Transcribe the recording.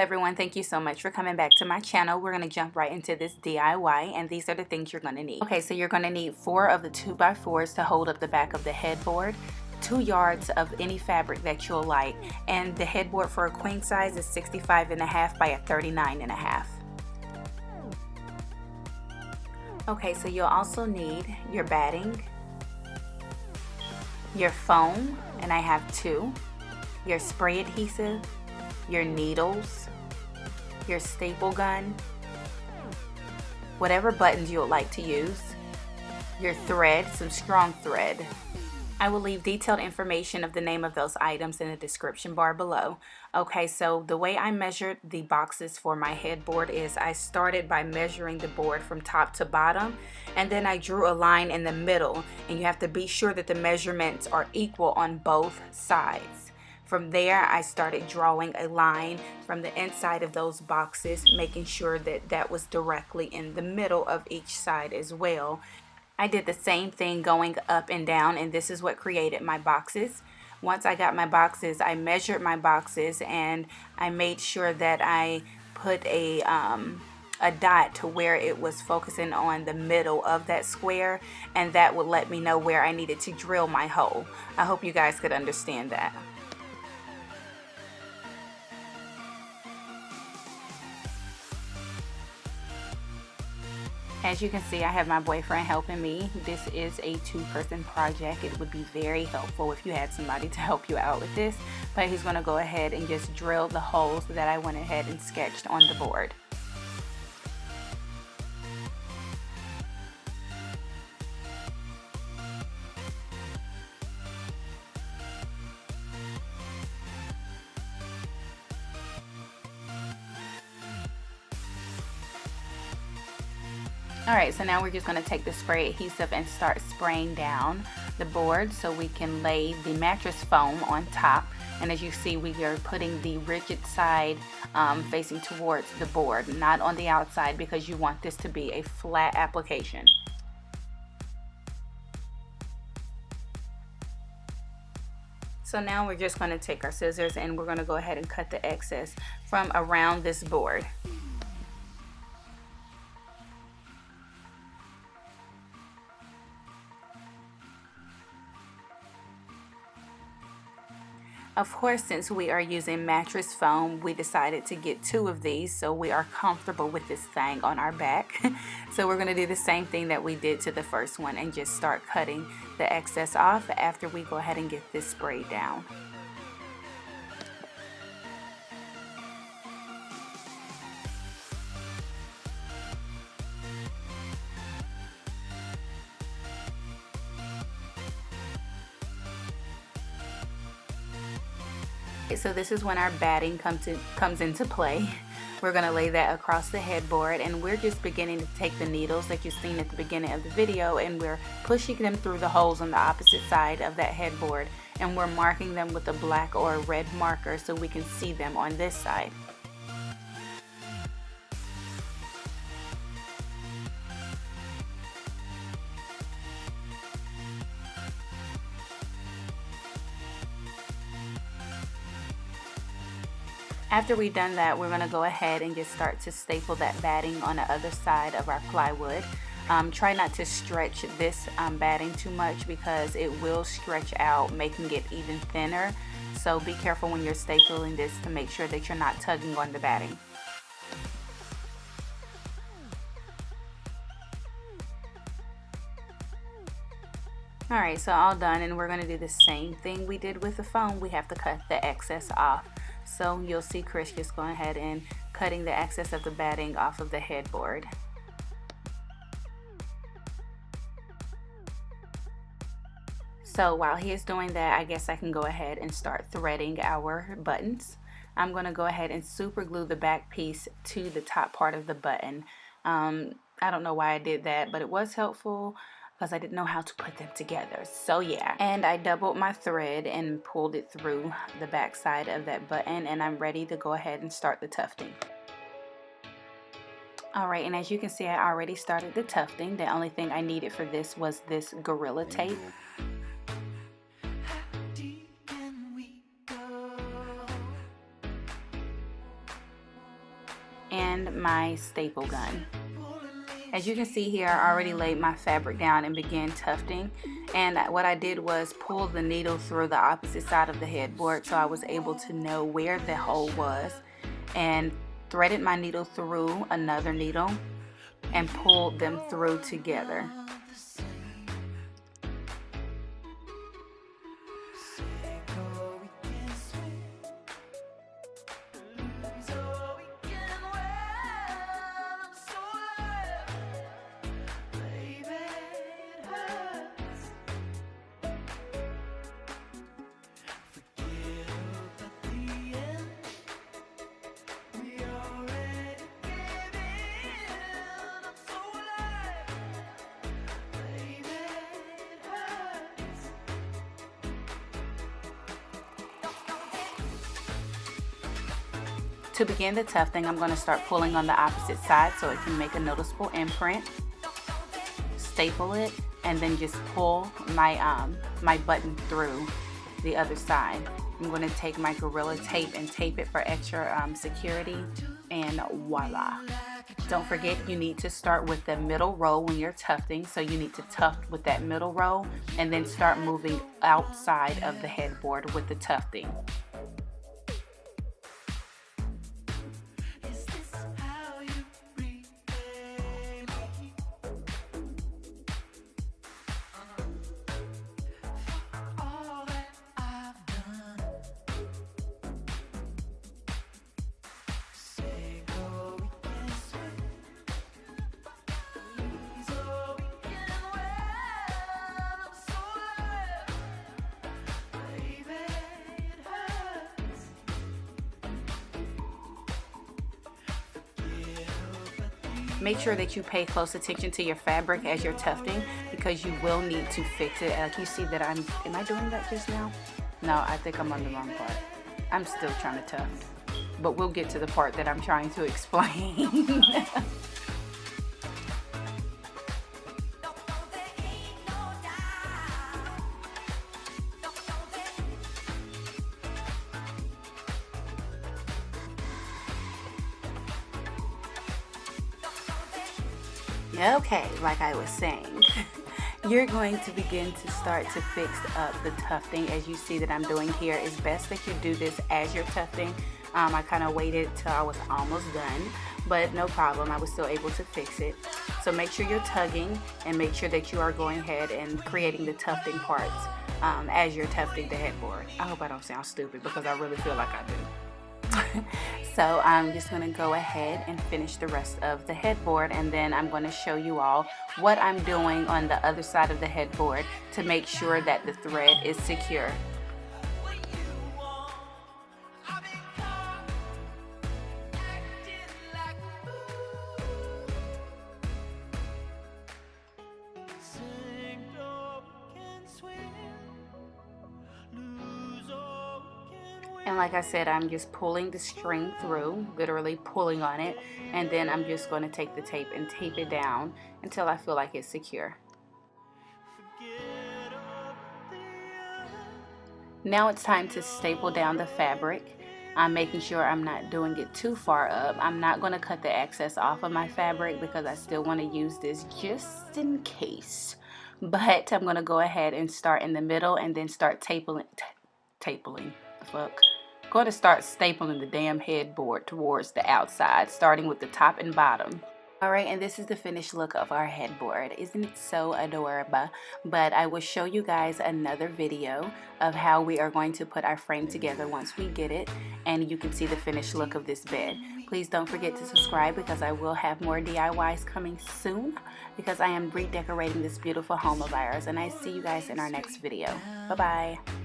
everyone, thank you so much for coming back to my channel. We're going to jump right into this DIY, and these are the things you're going to need. Okay, so you're going to need 4 of the 2x4s to hold up the back of the headboard, 2 yards of any fabric that you'll like, and the headboard for a queen size is 65.5 by a 39.5. Okay, so you'll also need your batting, your foam, and I have 2, your spray adhesive, your needles, your staple gun, whatever buttons you would like to use, your thread, some strong thread. I will leave detailed information of the name of those items in the description bar below. Okay, so the way I measured the boxes for my headboard is I started by measuring the board from top to bottom, and then I drew a line in the middle, and you have to be sure that the measurements are equal on both sides. From there, I started drawing a line from the inside of those boxes, making sure that that was directly in the middle of each side as well. I did the same thing going up and down, and this is what created my boxes. Once I got my boxes, I measured my boxes, and I made sure that I put a dot to where it was focusing on the middle of that square, and that would let me know where I needed to drill my hole. I hope you guys could understand that. As you can see, I have my boyfriend helping me. This is a 2-person project. It would be very helpful if you had somebody to help you out with this, but he's going to go ahead and just drill the holes that I went ahead and sketched on the board. Alright, so now we're just going to take the spray adhesive and start spraying down the board so we can lay the mattress foam on top. And as you see, we are putting the rigid side facing towards the board, not on the outside, because you want this to be a flat application. So now we're just going to take our scissors and we're going to go ahead and cut the excess from around this board. Of course, since we are using mattress foam, we decided to get 2 of these so we are comfortable with this thing on our back. So we're going to do the same thing that we did to the first one and just start cutting the excess off after we go ahead and get this sprayed down. So this is when our batting comes into play. We're going to lay that across the headboard, and we're just beginning to take the needles that you've seen at the beginning of the video, and we're pushing them through the holes on the opposite side of that headboard, and we're marking them with a black or a red marker so we can see them on this side. After we've done that, we're going to go ahead and just start to staple that batting on the other side of our plywood. Try not to stretch this batting too much because it will stretch out, making it even thinner. So be careful when you're stapling this to make sure that you're not tugging on the batting. Alright, so all done, and we're going to do the same thing we did with the foam. We have to cut the excess off. So you'll see Chris just going ahead and cutting the excess of the batting off of the headboard. So while he is doing that, I guess I can go ahead and start threading our buttons. I'm going to go ahead and super glue the back piece to the top part of the button. I don't know why I did that, but it was helpful because I didn't know how to put them together. So yeah, and I doubled my thread and pulled it through the back side of that button, and I'm ready to go ahead and start the tufting. Alright, and as you can see, I already started the tufting. The only thing I needed for this was this Gorilla Tape. my staple gun. As you can see here, I already laid my fabric down and began tufting. And what I did was pull the needle through the opposite side of the headboard so I was able to know where the hole was, and threaded my needle through another needle and pulled them through together. To begin the tufting, I'm going to start pulling on the opposite side so it can make a noticeable imprint. Staple it, and then just pull my my button through the other side. I'm going to take my Gorilla Tape and tape it for extra security, and voila. Don't forget, you need to start with the middle row when you're tufting, so you need to tuft with that middle row and then start moving outside of the headboard with the tufting. Make sure that you pay close attention to your fabric as you're tufting, because you will need to fix it. Like you see that am I doing that just now? No, I think I'm on the wrong part. I'm still trying to tuft, but we'll get to the part that I'm trying to explain. Okay, like I was saying, you're going to begin to start to fix up the tufting. As you see that I'm doing here, it's best that you do this as you're tufting. I kind of waited till I was almost done, but no problem, I was still able to fix it. So make sure you're tugging and make sure that you are going ahead and creating the tufting parts as you're tufting the headboard. I hope I don't sound stupid, because I really feel like I do. So I'm just going to go ahead and finish the rest of the headboard, and then I'm going to show you all what I'm doing on the other side of the headboard to make sure that the thread is secure. And like I said, I'm just pulling the string through, literally pulling on it, and then I'm just going to take the tape and tape it down until I feel like it's secure. Now it's time to staple down the fabric. I'm making sure I'm not doing it too far up. I'm not going to cut the excess off of my fabric because I still want to use this just in case. But I'm going to go ahead and start in the middle and then start stapling. The fuck? Going to start stapling the damn headboard towards the outside, starting with the top and bottom. Alright, and this is the finished look of our headboard. Isn't it so adorable? But I will show you guys another video of how we are going to put our frame together once we get it, and you can see the finished look of this bed. Please don't forget to subscribe, because I will have more DIYs coming soon, because I am redecorating this beautiful home of ours, and I see you guys in our next video. Bye bye.